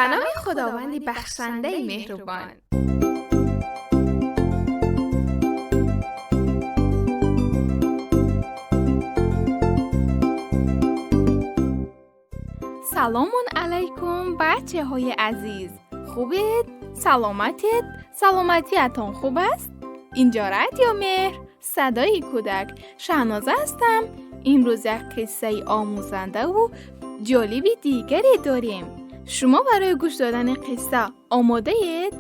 به نام خداوند بخشنده مهربان. سلام علیکم بچه های عزیز، خوبید؟ سلامتیتون خوب است؟ اینجا رادیو مهر، صدای کودک، شهنازه هستم. امروز یک قصه آموزنده و جالبی دیگری داریم. شما برای گوش دادن قصه آماده اید؟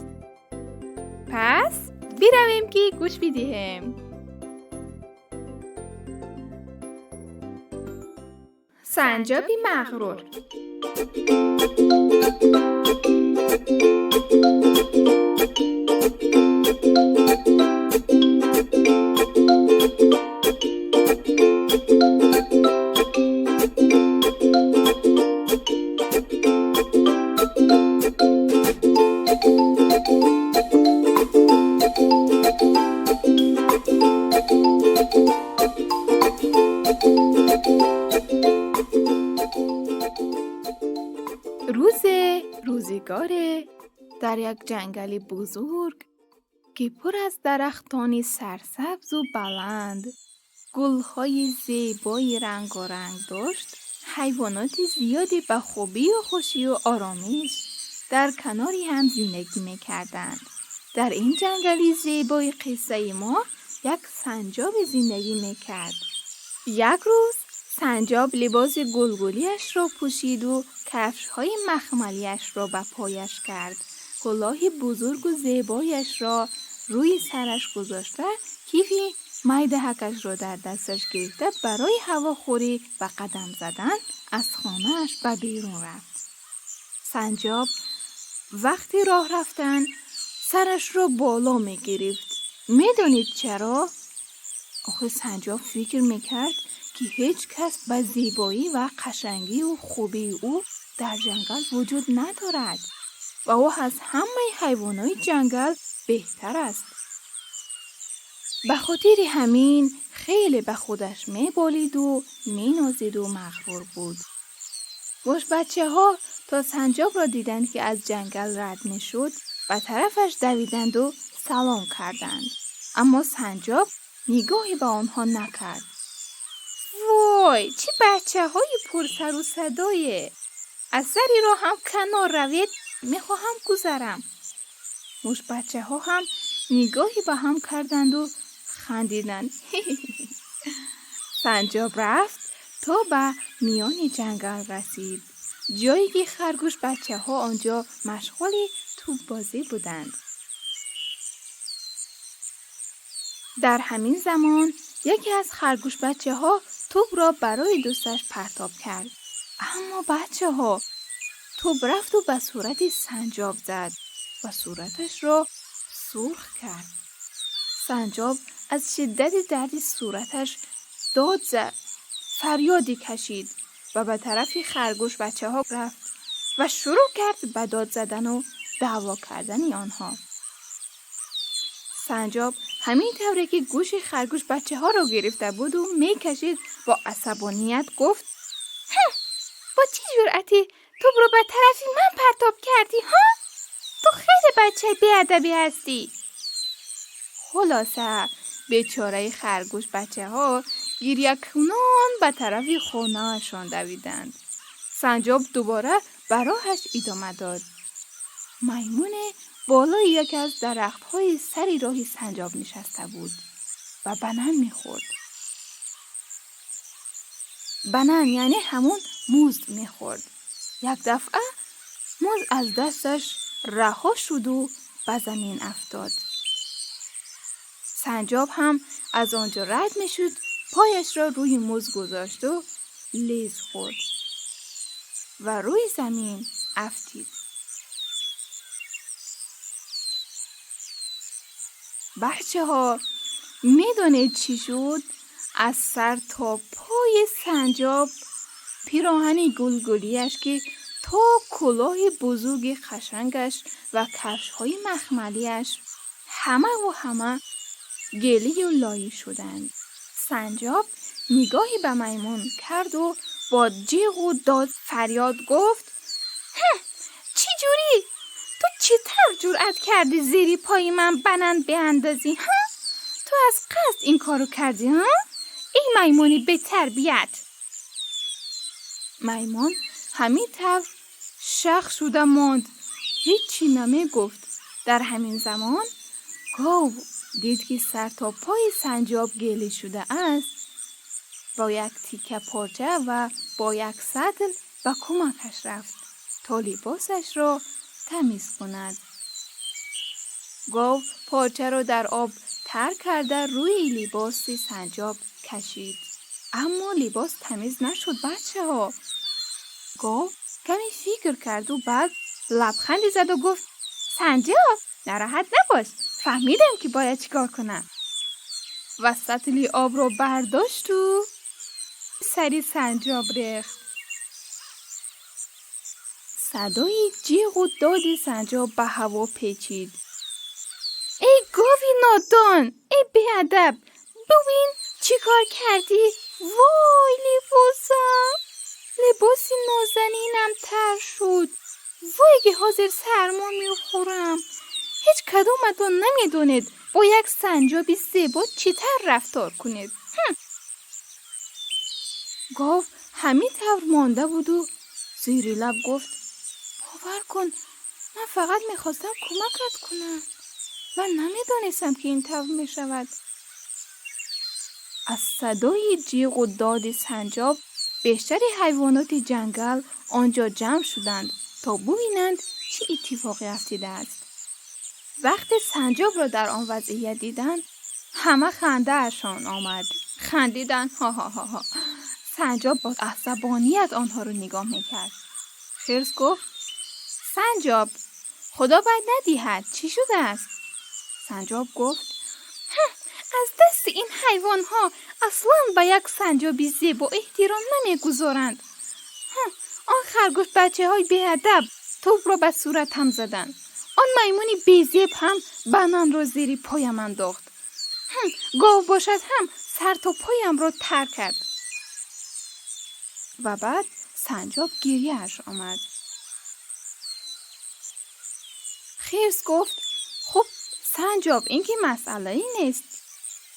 پس برویم که گوش بدهیم. سنجاب مغرور. روزگاره در یک جنگل بزرگ که پر از درختان سرسبز و بلند، گلهای زیبای رنگ و رنگ داشت، حیوانات زیادی به خوبی و خوشی و آرامش در کناری هم زندگی می‌کردند. در این جنگلی زیبای قصه ما یک سنجاب زندگی می‌کرد. یک روز سنجاب لباس گلگلیش را پوشید و کفش‌های مخملیش را به پایش کرد. کلاه بزرگ و زیبایش را روی سرش گذاشته، کیف می دهکش را در دستش گرفته برای هواخوری و قدم زدن از خانه‌اش به بیرون رفت. سنجاب وقتی راه رفتن سرش را بالا می گرفت. می دانید چرا؟ آخه سنجاب فکر میکرد که هیچ کس به زیبایی و قشنگی و خوبی او در جنگل وجود ندارد و او از همه حیوانات جنگل بهتر است. به خاطر همین خیلی به خودش میبالید و مینازید و مغرور بود. بچه ها تا سنجاب را دیدند که از جنگل رد میشد به طرفش دویدند و سلام کردند، اما سنجاب نگاهی به آنها نکرد. وای، چه بچه های پر سر و صدایه! از سری را هم کنار روید، میخواهم گذرم. بچه ها هم نگاهی به هم کردند و خندیدند. سنجاب رفت تا به میان جنگل رسید، جایی که خرگوش بچه ها آنجا مشغول توپ بازی بودند. در همین زمان یکی از خرگوش بچه ها توپ را برای دوستش پرتاب کرد، اما بچه ها توپ رفت و به صورت سنجاب زد و صورتش را سرخ کرد. سنجاب از شدت درد صورتش داد زد، فریادی کشید و به طرف خرگوش بچه ها رفت و شروع کرد به داد زدن و دعوا کردن آنها. سنجاب همین طوری که گوش خرگوش بچه ها را گرفته بود و می کشید با عصبانیت گفت: با چی جرأتی توپ رو به طرف من پرتاب کردی ها؟ تو خیلی بچه بی‌ادبی هستی. خلاصه بیچاره خرگوش بچه ها گریه کنان به طرف خانه‌شان دویدند. سنجاب دوباره به راهش ادامه داد. میمون بالای یکی از درخت‌های سری راه سنجاب نشسته بود و بنان می‌خورد. بنان یعنی همون موز می‌خورد. یک دفعه موز از دستش رها شد و به زمین افتاد. سنجاب هم از آنجا رد می‌شد، پایش را روی موز گذاشت و لیز خورد و روی زمین افتید. بچه ها میدونید چی شد؟ از سر تا پای سنجاب پیراهن گلگلیش که تا کلاه بزرگ خشنگش و کفش‌های مخملیش همه گلی و لایی شدند. سنجاب نگاهی به میمون کرد و با جیغ و داد فریاد گفت: چی جوری؟ تو چطور جرأت کردی زیری پای من بنان بیاندازی ها؟ تو از قصد این کارو کردی ها؟ ای میمونی به تربیت. میمون همین طور شق شده ماند، هیچی نمی گفت. در همین زمان گاو دید که سر تا پای سنجاب گلی شده است. با یک تیکه پارچه و با یک سطل به کمکش رفت تا لباسش را تمیز کند. گاو پارچه را در آب تر کرده روی لباس سنجاب کشید، اما لباس تمیز نشد بچه ها. گاو کمی فکر کرد و بعد لبخندی زد و گفت سنجاب ناراحت نباش، فهمیدم که باید چیکار کنم. و سطل آب را برداشت و سری سنجاب ریخت. صدای جیغ و داد سنجاب به هوا پیچید. ای گاوی نادان، ای بیادب، ببین چی کار کردی؟ وای لباسم، لباسی نازنینم تر شد. وای که حاضر سرما میخورم. هیچ کدومتون نمیدونید با یک سنجابی زیبا چطور رفتار کنید. گاو همین طور مانده بود و زیر لب گفت باور کن من فقط میخواستم کمکت کنم و نمیدونستم که این طور میشود. از صدای جیغ و داد سنجاب بیشتر حیوانات جنگل آنجا جمع شدند تا ببینند چه اتفاقی افتاده است. وقتی سنجاب را در آن وضعیت دیدند همه خنده اشان آمد. خندیدند ها ها ها ها. سنجاب با عصبانیت آنها را نگاه میکرد. خرس گفت سنجاب خدا باید ندهد، چی شده است؟ سنجاب گفت از دست این حیوان ها اصلا به یک سنجابی زیبا احترام نمیگذارند. آن خرگوش بچه های بیادب توپ را به صورتم زدند. آن میمونی بیزیب هم بنان را زیر پایم انداخت. گاو باشد هم سر تا پایم را تر کرد. و بعد سنجاب گریه‌اش آمد. خرس گفت خب سنجاب این که مسئله ای نیست.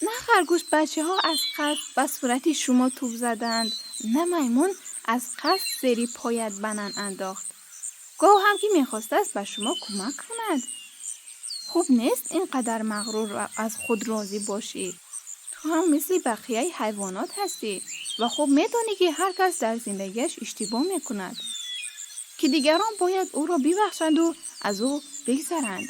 نه خرگوش بچه ها از قصد به صورت شما توپ زدند، نه میمون از قصد زیر پایت بنان انداخت. گاو هم که میخواست است به شما کمک کند. خوب نیست اینقدر مغرور و از خود راضی باشی. تو هم مثل بقیه حیوانات هستی و خوب میدونی که هر کس در زندگیش اشتباه میکند که دیگران باید او را ببخشند و از او بگذرند.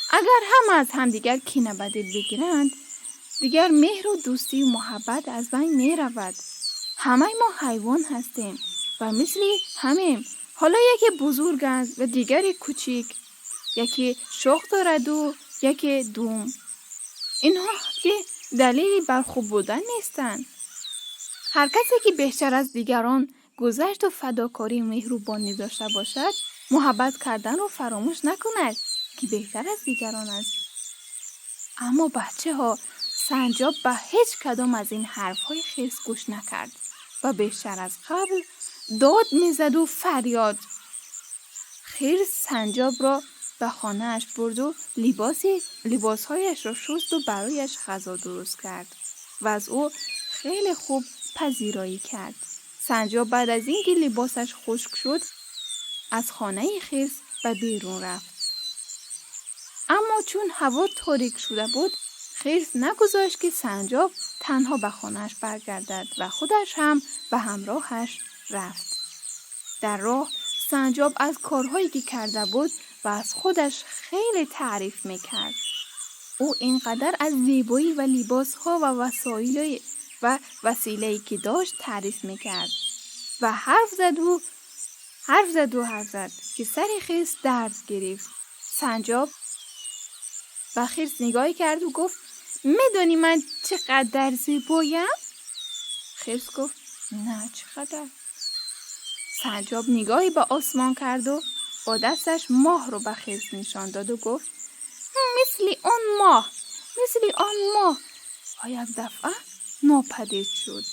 اگر هم از همدیگر کینه بدی بگیرند دیگر مهر و دوستی و محبت از بین می رود. همه ما حیوان هستیم و مثل همیم. حالا یکی بزرگ است و دیگری کوچیک، یکی شاخ دارد و یکی دوم. اینها که دلیلی بر خوب بودن نیستند. هر کسی که بیشتر از دیگران گذشت و فداکاری و مهربانی داشته باشد محبت کردن رو فراموش نکند که بهتر از دیگران است. اما بچه ها سنجاب به هیچ کدام از این حرف های خرس گوش نکرد و بیشتر از قبل داد میزد و فریاد. خرس سنجاب را به خانه‌اش برد و لباسهایش را شست و برایش غذا درست کرد و از او خیلی خوب پذیرایی کرد. سنجاب بعد از اینکه لباسش خشک شد از خانه خرس به بیرون رفت. اما چون هوا تاریک شده بود خرس نگذاشت که سنجاب تنها به خانه‌اش برگردد و خودش هم به همراهش رفت. در راه سنجاب از کارهایی که کرده بود و از خودش خیلی تعریف میکرد. او اینقدر از زیبایی و لباسها و وسیله‌ای که داشت تعریف میکرد و حرف زد که سر خرس درد گرفت. سنجاب به خرس نگاهی کرد و گفت میدونی من چقدر زیبایم؟ خرس گفت نه چقدر؟ سنجاب نگاهی به آسمان کرد و با دستش ماه رو به خرس نشان داد و گفت مثل آن ماه و یک دفعه ناپدید شد.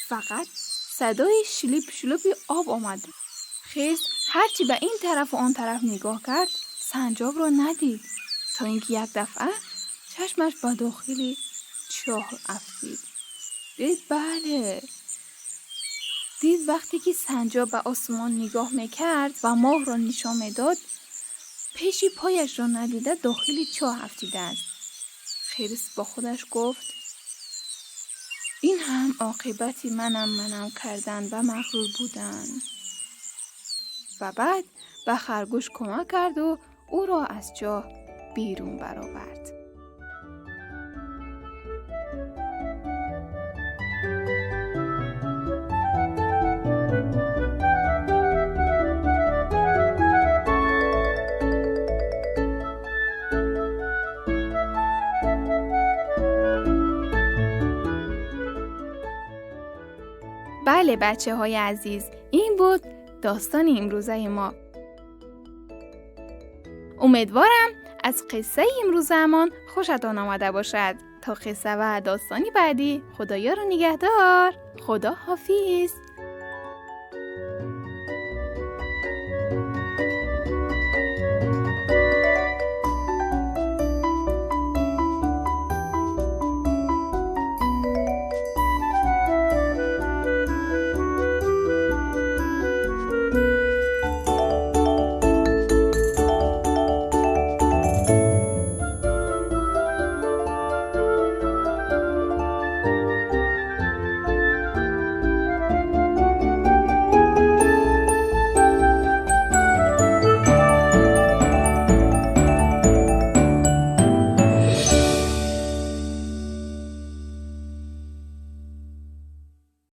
فقط صدای شلیپ شلیپ آب آمد. خرس هرچی به این طرف و آن طرف نگاه کرد سنجاب را ندید تا اینکه یک دفعه چشمش به داخل چاه افزید. دید وقتی که سنجاب به آسمان نگاه میکرد و ماه را نشان میداد پیشی پایش را ندیده داخل چاه افتیده است. خرس با خودش گفت این هم عاقبت منم کردن و مغرور بودن. و بعد به خرگوش کمک کرد و او را از چاه بیرون برآورد. بله بچه های عزیز، این بود داستان امروزه ما. امیدوارم از قصه امروزمان خوشتان آمده باشد. تا قصه و داستانی بعدی، خدایا رو نگهدار. خدا حافظ.